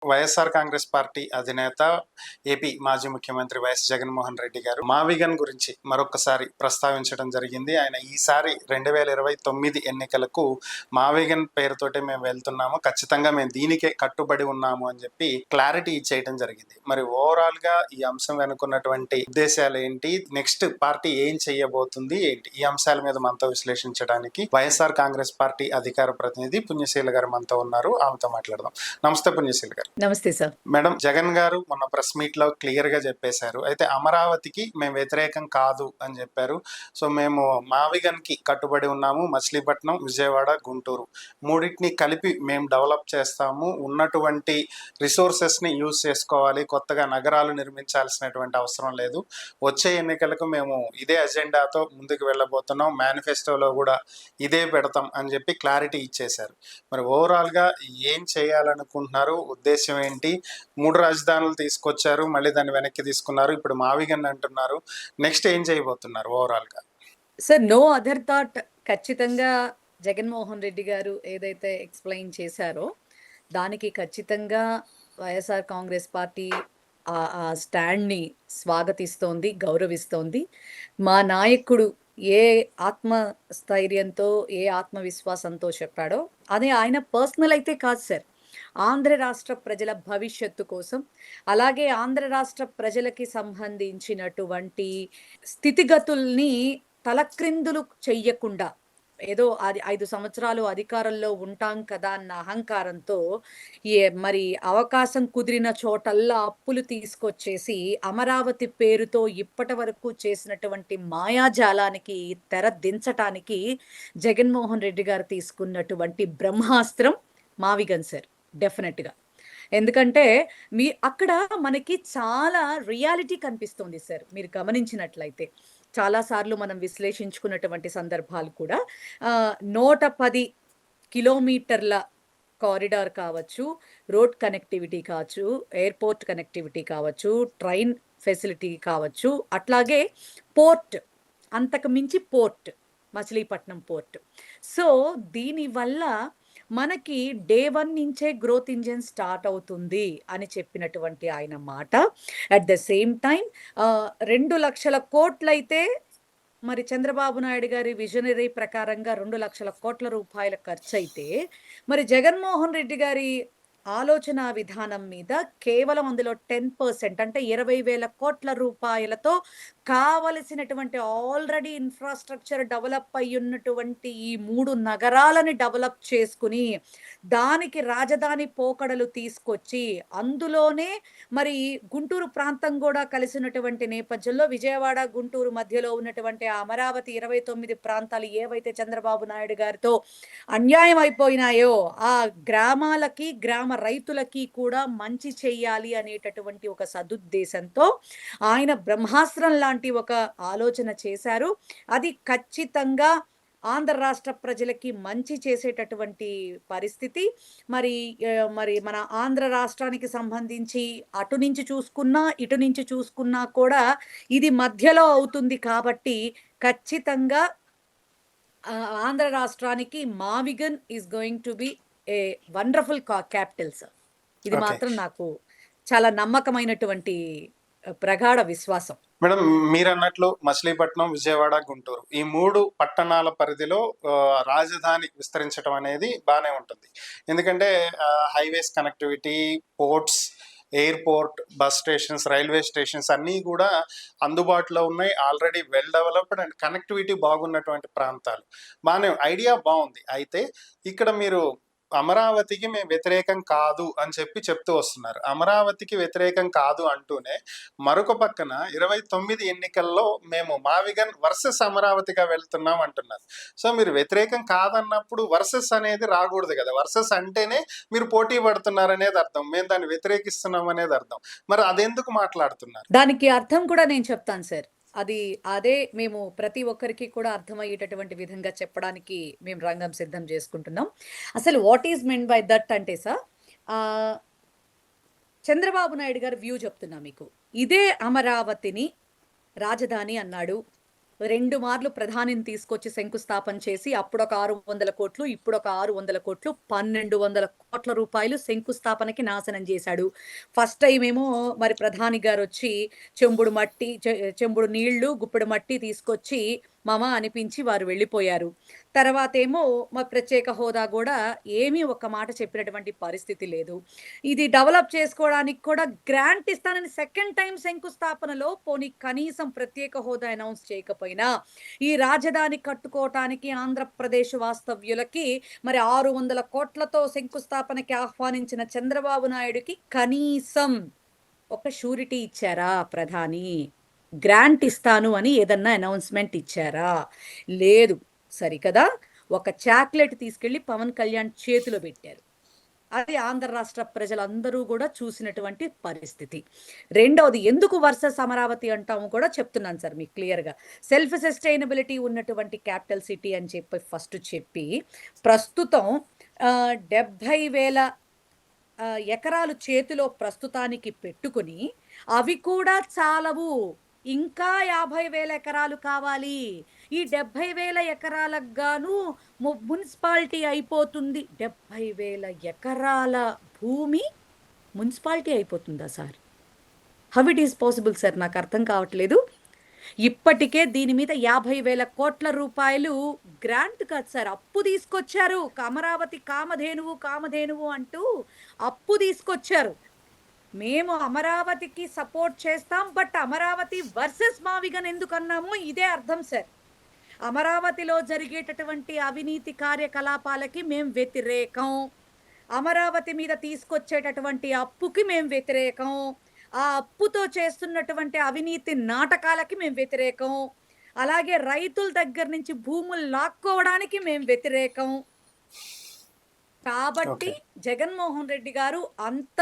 YSR Congress party అధినేత AP మాజీ ముఖ్యమంత్రి వైఎస్ జగన్మోహన్ రెడ్డి గారు మావిగన్ గురించి మరొకసారి ప్రస్తావించడం జరిగింది. ఆయన ఈసారి 2029 ఎన్నికలకు మావిగన్ పేరుతోటే మేము వెళ్తున్నాము, ఖచ్చితంగా మేము దీనికే కట్టుబడి ఉన్నాము అని చెప్పి క్లారిటీ ఇచ్చేయడం జరిగింది. మరి ఓవరాల్ గా ఈ అంశం వెనుకున్నటువంటి ఉద్దేశాలు ఏంటి, నెక్స్ట్ పార్టీ ఏం చేయబోతుంది ఏంటి, ఈ అంశాల మీద మనతో విశ్లేషించడానికి వైఎస్ఆర్ కాంగ్రెస్ పార్టీ అధికార ప్రతినిధి పుణ్యశీల గారు మనతో ఉన్నారు. ఆమెతో మాట్లాడదాం. నమస్తే పుణ్యశీల గారు. నమస్తే సార్. మేడం, జగన్ గారు మొన్న ప్రెస్ మీట్ లో క్లియర్ గా చెప్పేశారు, అయితే అమరావతికి మేము వ్యతిరేకం కాదు అని చెప్పారు. సో మేము మావిగన్ కి కట్టుబడి ఉన్నాము, మచిలీపట్నం, విజయవాడ, గుంటూరు మూడింటిని కలిపి మేము డెవలప్ చేస్తాము, ఉన్నటువంటి రిసోర్సెస్ ని యూజ్ చేసుకోవాలి, కొత్తగా నగరాలు నిర్మించాల్సినటువంటి అవసరం లేదు, వచ్చే ఎన్నికలకు మేము ఇదే అజెండాతో ముందుకు వెళ్ళబోతున్నాం, మేనిఫెస్టోలో కూడా ఇదే పెడతాం అని చెప్పి క్లారిటీ ఇచ్చేశారు. మరి ఓవరాల్ గా ఏం చేయాలనుకుంటున్నారు, ఉద్దేశం ఏంటి? 3 రాజధానులు తీసుకొచ్చారు, మళ్ళీ దాన్ని వెనక్కి తీసుకున్నారు, ఇప్పుడు మావిగన్ అంటున్నారు, నెక్స్ట్ ఏం చేయబోతున్నారు ఓవరాల్ గా? Sir, no other thought. ఖచ్చితంగా జగన్మోహన్ రెడ్డి గారు ఏదైతే ఎక్స్ప్లెయిన్ చేశారో దానికి ఖచ్చితంగా వైఎస్ఆర్ కాంగ్రెస్ పార్టీ ఆ స్టాండ్ని స్వాగతిస్తోంది, గౌరవిస్తోంది. మా నాయకుడు ఏ ఆత్మస్థైర్యంతో, ఏ ఆత్మవిశ్వాసంతో చెప్పాడో అదే ఆయన పర్సనల్ అయితే కాదు సార్, ఆంధ్ర రాష్ట్ర ప్రజల భవిష్యత్తు కోసం, అలాగే ఆంధ్ర రాష్ట్ర ప్రజలకి సంబంధించినటువంటి స్థితిగతుల్ని తలక్రిందులు చెయ్యకుండా, ఏదో అది 5 సంవత్సరాలు అధికారంలో ఉంటాం కదా అన్న అహంకారంతో మరి అవకాశం కుదిరిన చోటల్లా అప్పులు తీసుకొచ్చేసి అమరావతి పేరుతో ఇప్పటి వరకు చేసినటువంటి మాయాజాలానికి తెర దించటానికి జగన్మోహన్ రెడ్డి గారు తీసుకున్నటువంటి బ్రహ్మాస్త్రం మావిగన్ సార్. డెఫినెట్గా. ఎందుకంటే అక్కడ మనకి చాలా రియాలిటీ కనిపిస్తుంది సార్. మీరు గమనించినట్లయితే చాలాసార్లు మనం విశ్లేషించుకున్నటువంటి సందర్భాలు కూడా 110 కిలోమీటర్ల కారిడార్ కావచ్చు, రోడ్ కనెక్టివిటీ కావచ్చు, ఎయిర్పోర్ట్ కనెక్టివిటీ కావచ్చు, ట్రైన్ ఫెసిలిటీ కావచ్చు, అట్లాగే పోర్ట్, అంతకు మించి పోర్ట్, మచిలీపట్నం పోర్ట్. సో దీనివల్ల మనకి డే 1 నుంచే గ్రోత్ ఇంజిన్ స్టార్ట్ అవుతుంది అని చెప్పినటువంటి ఆయన మాట. అట్ ద సేమ్ టైం 2 లక్షల కోట్లయితే మరి చంద్రబాబు నాయుడు గారి విజనరీ ప్రకారంగా 2 లక్షల కోట్ల రూపాయల ఖర్చు అయితే, మరి జగన్మోహన్ రెడ్డి గారి ఆలోచన విధానం మీద కేవలం అందులో 10% అంటే 20,000 కోట్ల రూపాయలతో కావలసినటువంటి ఆల్రెడీ ఇన్ఫ్రాస్ట్రక్చర్ డెవలప్ అయి ఉన్నటువంటి ఈ 3 నగరాలని డెవలప్ చేసుకుని దానికి రాజధాని పోకడలు తీసుకొచ్చి అందులోనే మరి గుంటూరు ప్రాంతం కూడా కలిసినటువంటి నేపథ్యంలో విజయవాడ, గుంటూరు మధ్యలో ఉన్నటువంటి అమరావతి 29 ప్రాంతాలు ఏవైతే చంద్రబాబు నాయుడు గారితో అన్యాయం అయిపోయినాయో ఆ గ్రామాలకి, గ్రామ రైతులకి కూడా మంచి చెయ్యాలి అనేటటువంటి ఒక సదుద్దేశంతో ఆయన బ్రహ్మాస్త్రం లాంటి ఒక ఆలోచన చేశారు. అది ఖచ్చితంగా ఆంధ్ర రాష్ట్ర ప్రజలకి మంచి చేసేటటువంటి పరిస్థితి. మరి మన ఆంధ్ర రాష్ట్రానికి సంబంధించి అటు నుంచి చూసుకున్నా, ఇటు నుంచి చూసుకున్నా కూడా ఇది మధ్యలో అవుతుంది కాబట్టి ఖచ్చితంగా ఆంధ్ర రాష్ట్రానికి మావిగన్ is going to be a wonderful capital sir. ఇది మాత్రం నాకు చాలా నమ్మకమైనటువంటి ప్రగాఢ విశ్వాసం. మేడం, మీరన్నట్లు మచిలీపట్నం, విజయవాడ, గుంటూరు ఈ 3 పట్టణాల పరిధిలో రాజధాని విస్తరించడం అనేది బాగానే ఉంటుంది. ఎందుకంటే highways connectivity, ports, airport, bus stations, railway stations అన్నీ కూడా అందుబాటులో ఉన్నాయి, already well developed and connectivity బాగున్నటువంటి ప్రాంతాలు. బాగానే ఐడియా బాగుంది. అయితే ఇక్కడ మీరు అమరావతికి మేము వ్యతిరేకం కాదు అని చెప్తూ వస్తున్నారు. అమరావతికి వ్యతిరేకం కాదు అంటూనే మరొక పక్కన 29 ఎన్నికల్లో మేము మావిగన్ వర్సెస్ అమరావతిగా వెళ్తున్నాం అంటున్నారు. సో మీరు వ్యతిరేకం కాదన్నప్పుడు వర్సెస్ అనేది రాకూడదు కదా. వర్సెస్ అంటేనే మీరు పోటీ పడుతున్నారు అనేది అర్థం, మేము దాన్ని వ్యతిరేకిస్తున్నాం అనేది అర్థం. మరి అదెందుకు మాట్లాడుతున్నారు? దానికి అర్థం కూడా నేను చెప్తాను సార్. అదే మేము ప్రతి ఒక్కరికి కూడా అర్థమయ్యేటటువంటి విధంగా చెప్పడానికి మేము రంగం సిద్ధం చేసుకుంటున్నాం. అసలు what is meant by that అంటే సార్, చంద్రబాబు నాయుడు గారు వ్యూ చెప్తున్నా మీకు. ఇదే అమరావతిని రాజధాని అన్నాడు, 2 మార్లు ప్రధానిని తీసుకొచ్చి శంకుస్థాపన చేసి అప్పుడొక 600 కోట్లు, ఇప్పుడొక 600 కోట్లు, 1200 కోట్ల రూపాయలు శంకుస్థాపనకి నాశనం చేశాడు. ఫస్ట్ టైమ్ ఏమో మరి ప్రధాని గారొచ్చి చెంబుడు నీళ్లు, గుప్పెడు మట్టి తీసుకొచ్చి మమ అనిపించి వారు వెళ్ళిపోయారు. తర్వాతేమో ప్రత్యేక హోదా గూడా ఏమీ ఒక్క మాట చెప్పినటువంటి పరిస్థితి లేదు. ఇది డెవలప్ చేసుకోవడానికి కూడా గ్రాంట్ ఇస్తానని సెకండ్ టైమ్ శంకుస్థాపనలో పోనీ కనీసం ప్రత్యేక హోదా అనౌన్స్ చేయకపోయినా, ఈ రాజధాని కట్టుకోవటానికి ఆంధ్రప్రదేశ్ వాస్తవ్యులకి మరి 600 కోట్లతో శంకుస్థాపనకి ఆహ్వానించిన చంద్రబాబు నాయుడుకి కనీసం ఒక షూరిటీ ఇచ్చారా ప్రధాని? గ్రాంట్ ఇస్తాను అని ఏదన్నా అనౌన్స్‌మెంట్ ఇచ్చారా? లేదు. సరికదా! ఒక చాక్లెట్ తీసుకెళ్ళి పవన్ కళ్యాణ్ చేతిలో పెట్టారు. అది ఆంధ్ర రాష్ట్ర ప్రజలందరూ గూడా చూసినటువంటి పరిస్థితి. రెండవది ఎందుకు వర్సెస్ అమరావతి అంటాము కూడా చెప్తున్నాను సార్ మీకు క్లియర్‌గా. సెల్ఫ్ సస్టైనబిలిటీ ఉన్నటువంటి క్యాపిటల్ సిటీ అని చెప్పి ఫస్ట్ చెప్పి, ప్రస్తుతం 70,000 ఎకరాలు చేతిలో ప్రస్తుతానికి పెట్టుకొని, అవి కూడా చాలవు. ఇంకా 50,000 ఎకరాలు కావాలి. ఈ 70,000 ఎకరాలకు గాను మున్సిపాలిటీ అయిపోతుంది. 70,000 ఎకరాల భూమి మున్సిపాలిటీ అయిపోతుందా sir? How it is possible sir? నాకు అర్థం కావట్లేదు. ఇప్పటికే దీని మీద 50,000 కోట్ల రూపాయలు గ్రాంట్ కాదు సార్, అప్పు తీసుకొచ్చారు. అమరావతి కామధేనువు అంటూ అప్పు తీసుకొచ్చారు. మేము అమరావతికి సపోర్ట్ చేస్తాం, బట్ అమరావతి వర్సెస్ మావిగన్ ఎందుకన్నామో ఇదే అర్థం సార్. అమరావతిలో జరిగేటటువంటి అవినీతి కార్యకలాపాలకి మేం వ్యతిరేకం. అమరావతి మీద తీసుకొచ్చేటటువంటి అప్పుకి మేం వ్యతిరేకం. ఆ అప్పుతో చేస్తున్నటువంటి అవినీతి నాటకాలకి మేం వ్యతిరేకం. అలాగే రైతుల దగ్గర నుంచి భూములు లాక్కోవడానికి మేం వ్యతిరేకం. కాబట్టి జగన్మోహన్ రెడ్డి గారు అంత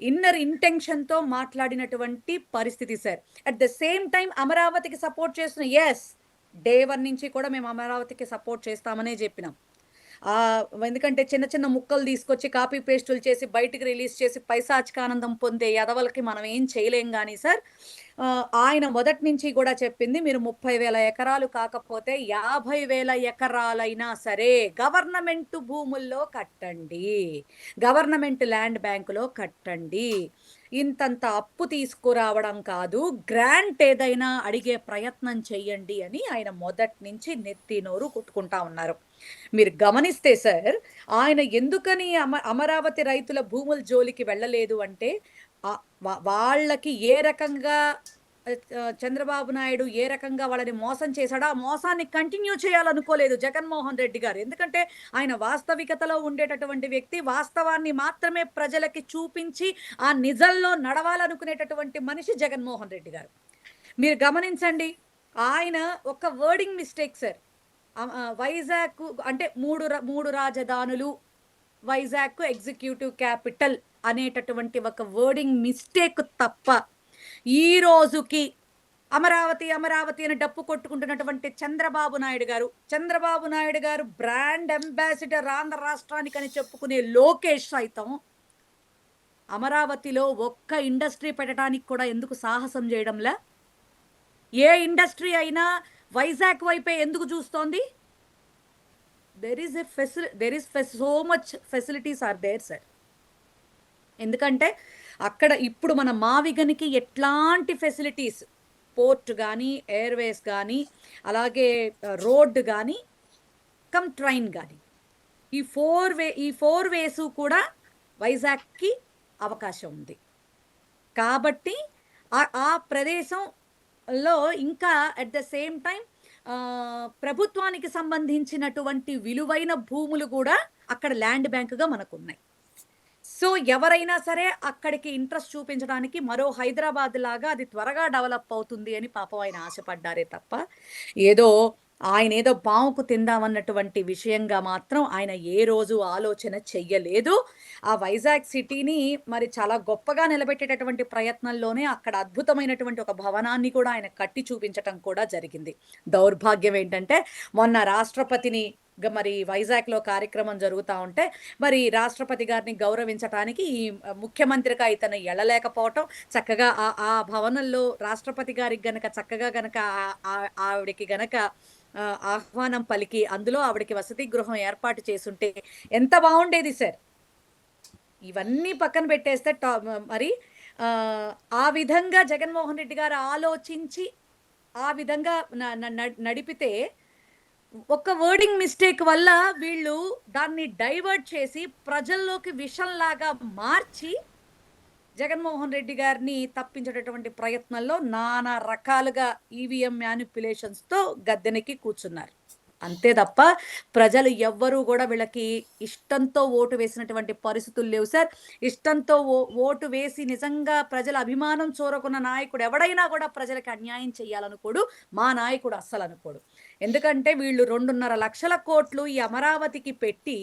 ఇన్నర్ ఇంటెన్షన్‌తో మాట్లాడినటువంటి పరిస్థితి sir. At the same time అమరావతికి సపోర్ట్ చేస్తున్న డే 1 నుంచి కూడా మేము అమరావతికి సపోర్ట్ చేస్తామనే చెప్పినాం. ఎందుకంటే చిన్న చిన్న ముక్కలు తీసుకొచ్చి కాపీ పేస్టులు చేసి బయటికి రిలీజ్ చేసి పైశాచికానందం పొందే ఎదవలకి మనం ఏం చేయలేం గానీ సార్, ఆయన మొదటి నుంచి కూడా చెప్పింది మీరు 30,000 ఎకరాలు కాకపోతే 50,000 ఎకరాలైనా సరే గవర్నమెంట్ భూముల్లో కట్టండి, గవర్నమెంట్ ల్యాండ్ బ్యాంకులో కట్టండి. ఇంతంత అప్పు తీసుకురావడం కాదు, గ్రాంట్ ఏదైనా అడిగే ప్రయత్నం చెయ్యండి అని ఆయన మొదటి నుంచి నెత్తి నోరు కొట్టుకుంటా ఉన్నారు. మీరు గమనిస్తే సార్, ఆయన ఎందుకని అమరావతి రైతుల భూముల జోలికి వెళ్ళలేదు అంటే, వాళ్ళకి ఏ రకంగా చంద్రబాబు నాయుడు ఏ రకంగా వాళ్ళని మోసం చేశాడో ఆ మోసాన్ని కంటిన్యూ చేయాలనుకోలేదు జగన్మోహన్ రెడ్డి గారు. ఎందుకంటే ఆయన వాస్తవికతలో ఉండేటటువంటి వ్యక్తి, వాస్తవాన్ని మాత్రమే ప్రజలకి చూపించి ఆ నిజంలో నడవాలనుకునేటటువంటి మనిషి జగన్మోహన్ రెడ్డి గారు. మీరు గమనించండి, ఆయన ఒక వర్డింగ్ మిస్టేక్ సార్. వైజాగ్ అంటే మూడు రాజధానులు, వైజాగ్ ఎగ్జిక్యూటివ్ క్యాపిటల్ అనేటటువంటి ఒక వర్డింగ్ మిస్టేక్ తప్ప ఈ రోజుకి అమరావతి అని డప్పు కొట్టుకుంటున్నటువంటి చంద్రబాబు నాయుడు గారు బ్రాండ్ అంబాసిడర్ ఆంధ్ర రాష్ట్రానికి అని చెప్పుకునే లోకేష్ సైతం అమరావతిలో ఒక్క ఇండస్ట్రీ పెట్టడానికి కూడా ఎందుకు సాహసం చేయడంలా? ఏ ఇండస్ట్రీ అయినా వైజాగ్ వైపే ఎందుకు చూస్తోంది? there is so much facilities are there sir. ఎందుకంటే అక్కడ ఇప్పుడు మన మావిగనికి ఎట్లాంటి ఫెసిలిటీస్, పోర్ట్ కానీ, ఎయిర్వేస్ కానీ, అలాగే రోడ్ కానీ, ట్రైన్ కానీ, ఈ ఫోర్ వేస్ కూడా వైజాగ్కి అవకాశం ఉంది. కాబట్టి ఆ ప్రదేశంలో ఇంకా అట్ ద సేమ్ టైం ప్రభుత్వానికి సంబంధించినటువంటి విలువైన భూములు కూడా అక్కడ ల్యాండ్ బ్యాంకుగా మనకున్నాయి. సో ఎవరైనా సరే అక్కడికి ఇంట్రెస్ట్ చూపించడానికి మరో హైదరాబాద్ లాగా అది త్వరగా డెవలప్ అవుతుంది అని పాపం ఆయన ఆశపడ్డారే తప్ప, ఆయన ఏదో పాముకు తిందామన్నటువంటి విషయంగా మాత్రం ఆయన ఏ రోజు ఆలోచన చెయ్యలేదు. ఆ వైజాగ్ సిటీని మరి చాలా గొప్పగా నిలబెట్టేటటువంటి ప్రయత్నంలోనే అక్కడ అద్భుతమైనటువంటి ఒక భవనాన్ని కూడా ఆయన కట్టి చూపించటం కూడా జరిగింది. దౌర్భాగ్యం ఏంటంటే మొన్న రాష్ట్రపతిని మరి వైజాగ్లో కార్యక్రమం జరుగుతూ ఉంటే మరి రాష్ట్రపతి గారిని గౌరవించడానికి ఈ ముఖ్యమంత్రిగా ఇతను ఎళ్ళలేకపోవటం, చక్కగా ఆ భవనంలో రాష్ట్రపతి గారికి గనక చక్కగా గనక ఆవిడకి గనక ఆహ్వానం పలికి అందులో ఆవిడకి వసతి గృహం ఏర్పాటు చేసుంటే ఎంత బాగుండేది సార్. ఇవన్నీ పక్కన పెట్టేస్తే మరి ఆ విధంగా జగన్మోహన్ రెడ్డి గారు ఆలోచించి ఆ విధంగా నడిపితే ఒక వర్డింగ్ మిస్టేక్ వల్ల వీళ్ళు దాన్ని డైవర్ట్ చేసి ప్రజల్లోకి విషంలాగా మార్చి జగన్మోహన్ రెడ్డి గారిని తప్పించేటటువంటి ప్రయత్నంలో నానా రకాలుగా ఈవీఎం మ్యానిపులేషన్స్తో గద్దెనెక్కి కూర్చున్నారు. అంతే తప్ప ప్రజలు ఎవ్వరూ కూడా వీళ్ళకి ఇష్టంతో ఓటు వేసినటువంటి పరిస్థితులు లేవు సార్. ఇష్టంతో ఓటు వేసి నిజంగా ప్రజల అభిమానం చూరకున్న నాయకుడు ఎవడైనా కూడా ప్రజలకు అన్యాయం చేయాలనుకోడు. మా నాయకుడు అస్సలు అనుకోడు. ఎందుకంటే వీళ్ళు 2.5 లక్షల కోట్లు ఈ అమరావతికి పెట్టి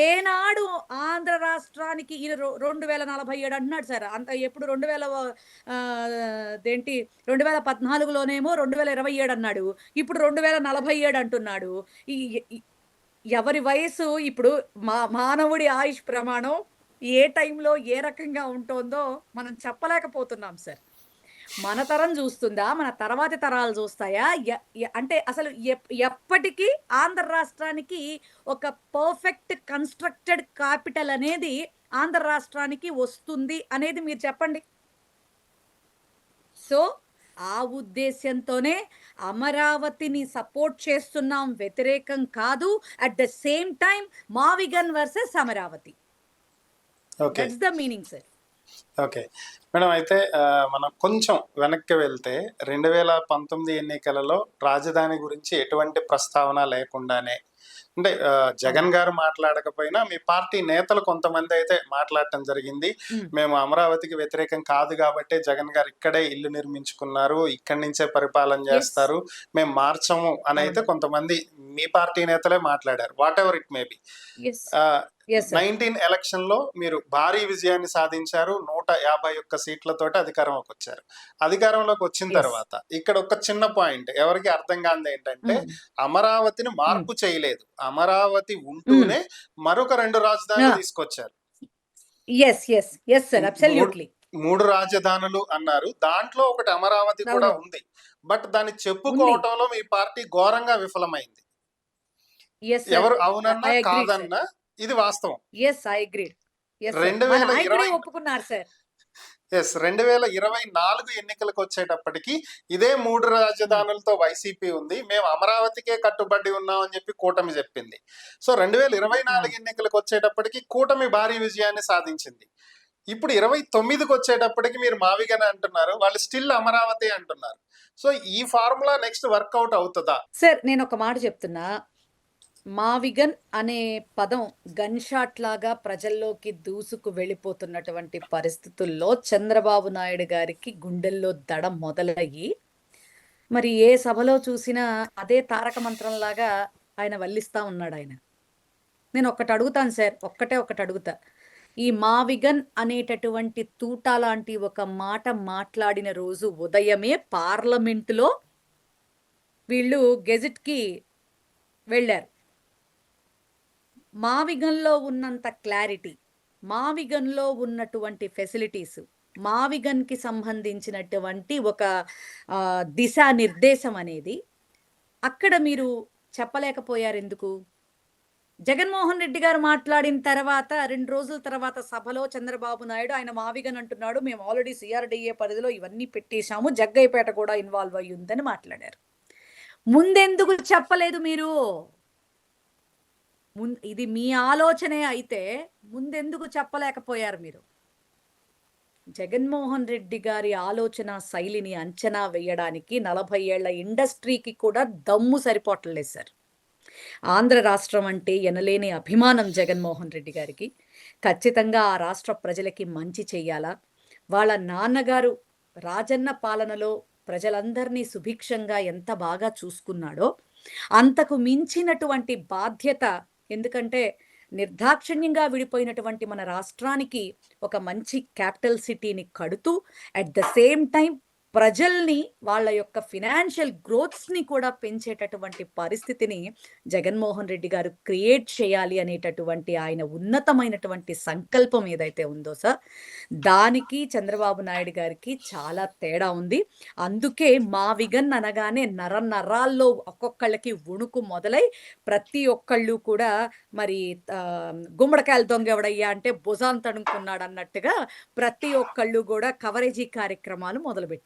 ఏనాడు ఆంధ్ర రాష్ట్రానికి 2047 అంటున్నాడు సార్. అంత ఎప్పుడు 2014లోనేమో 2027 అన్నాడు. ఇప్పుడు 2047 అంటున్నాడు. ఎవరి వయసు ఇప్పుడు మానవుడి ఆయుష్ ప్రమాణం ఏ టైంలో ఏ రకంగా ఉంటుందో మనం చెప్పలేకపోతున్నాం సార్. మన తరం చూస్తుందా, మన తర్వాతి తరాలు చూస్తాయా? అంటే అసలు ఎప్పటికీ ఆంధ్ర రాష్ట్రానికి ఒక పర్ఫెక్ట్ కన్స్ట్రక్టెడ్ క్యాపిటల్ అనేది ఆంధ్ర రాష్ట్రానికి వస్తుంది అనేది మీరు చెప్పండి. సో ఆ ఉద్దేశంతోనే అమరావతిని సపోర్ట్ చేస్తున్నాం, వ్యతిరేకం కాదు. అట్ ద సేమ్ టైం మావిగన్ versus Amaravati. That's the meaning sir. Okay madam, అయితే మనం కొంచెం వెనక్కి వెళ్తే 2019 ఎన్నికలలో రాజధాని గురించి ఎటువంటి ప్రస్తావన లేకుండానే, అంటే జగన్ గారు మాట్లాడకపోయినా మీ పార్టీ నేతలు కొంతమంది అయితే మాట్లాడటం జరిగింది. మేము అమరావతికి వ్యతిరేకం కాదు కాబట్టి జగన్ గారు ఇక్కడే ఇల్లు నిర్మించుకున్నారు, ఇక్కడి నుంచే పరిపాలన చేస్తారు, మేము మార్చము అని అయితే కొంతమంది మీ పార్టీ నేతలే మాట్లాడారు. What ever it may be. 19 election లో మీరు భారీ విజయాన్ని సాధించారు. 151 సీట్లతోటి అధికారంలోకి వచ్చారు. అధికారంలోకి వచ్చిన తర్వాత ఇక్కడ ఒక చిన్న పాయింట్ ఎవరికి అర్థం కానిది ఏంటంటే, అమరావతిని మార్పు చేయలేదు, అమరావతి ఉంటూనే మరొక 2 రాజధానులు తీసుకొచ్చారు. 3 రాజధానులు అన్నారు, దాంట్లో ఒకటి అమరావతి కూడా ఉంది. బట్ దాన్ని చెప్పుకోవటంలో మీ పార్టీ ఘోరంగా విఫలమైంది. ఎవరు అవునన్నా కాదన్నా ఇది వాస్తవం. 2024 ఎన్నికలకు వచ్చేటప్పటికి ఇదే 3 రాజధానులతో వైసీపీ ఉంది, మేము అమరావతికే కట్టుబడి ఉన్నాం అని చెప్పి కూటమి చెప్పింది. సో 2024 ఎన్నికలకు వచ్చేటప్పటికి కూటమి భారీ విజయాన్ని సాధించింది. ఇప్పుడు 29కి వచ్చేటప్పటికి మీరు మావిగన్ అంటున్నారు, వాళ్ళు స్టిల్ అమరావతి అంటున్నారు. సో ఈ ఫార్ములా నెక్స్ట్ వర్కౌట్ అవుతుందా? సార్ నేను ఒక మాట చెప్తున్నా, మావిగన్ అనే పదం గన్ షాట్ లాగా ప్రజల్లోకి దూసుకు వెళ్ళిపోతున్నటువంటి పరిస్థితుల్లో చంద్రబాబు నాయుడు గారికి గుండెల్లో దడ మొదలయ్యి, మరి ఏ సభలో చూసినా అదే తారక మంత్రం లాగా ఆయన వల్లిస్తా ఉన్నాడు. నేను ఒక్కటి అడుగుతాను సార్, ఒకటి అడుగుతా. ఈ మావిగన్ అనేటటువంటి తూటా లాంటి ఒక మాట మాట్లాడిన రోజు ఉదయమే పార్లమెంటులో వీళ్ళు గెజిట్కి వెళ్ళారు. మావిగన్లో ఉన్నంత క్లారిటీ, మావిగన్లో ఉన్నటువంటి ఫెసిలిటీస్, మావిగన్కి సంబంధించినటువంటి ఒక దిశానిర్దేశం అనేది అక్కడ మీరు చెప్పలేకపోయారు ఎందుకు? జగన్మోహన్ రెడ్డి గారు మాట్లాడిన తర్వాత 2 రోజుల తర్వాత సభలో చంద్రబాబు నాయుడు ఆయన మావిగన్ అంటున్నాడు, మేము ఆల్రెడీ సిఆర్డిఏ పరిధిలో ఇవన్నీ పెట్టేశాము, జగ్గయ్యపేట కూడా ఇన్వాల్వ్ అయ్యి ఉందని మాట్లాడారు. ముందెందుకు చెప్పలేదు మీరు? ఇది మీ ఆలోచనే అయితే ముందెందుకు చెప్పలేకపోయారు మీరు? జగన్మోహన్ రెడ్డి గారి ఆలోచన శైలిని అంచనా వేయడానికి 40 ఏళ్ల ఇండస్ట్రీకి కూడా దమ్ము సరిపోవట్లేదు సార్. ఆంధ్ర రాష్ట్రం అంటే ఎనలేని అభిమానం జగన్మోహన్ రెడ్డి గారికి. ఖచ్చితంగా ఆ రాష్ట్ర ప్రజలకి మంచి చెయ్యాలా, వాళ్ళ నాన్నగారు రాజన్న పాలనలో ప్రజలందరినీ సుభిక్షంగా ఎంత బాగా చూసుకున్నాడో అంతకు మించినటువంటి బాధ్యత, ఎందుకంటే నిర్దాక్షిణ్యంగా విడిపోయినటువంటి మన రాష్ట్రానికి ఒక మంచి క్యాపిటల్ సిటీని కడుతూ అట్ ద సేమ్ టైం ప్రజల్ని వాళ్ళ యొక్క ఫినాన్షియల్ గ్రోత్స్‌ని కూడా పెంచేటటువంటి పరిస్థితిని జగన్మోహన్ రెడ్డి గారు క్రియేట్ చేయాలి అనేటటువంటి ఆయన ఉన్నతమైనటువంటి సంకల్పం ఏదైతే ఉందో సార్, దానికి చంద్రబాబు నాయుడు గారికి చాలా తేడా ఉంది. అందుకే మా విగన్ అనగానే నరాల్లో ఒక్కొక్కళ్ళకి వణుకు మొదలై ప్రతి ఒక్కళ్ళు కూడా మరి గుమ్మడికాయల దొంగ ఎవడయ్యా అంటే భుజాన తడుముకున్నాడన్నట్టుగా ప్రతి ఒక్కళ్ళు గూడా కవరేజీ కార్యక్రమాలు మొదలుపెట్టారు.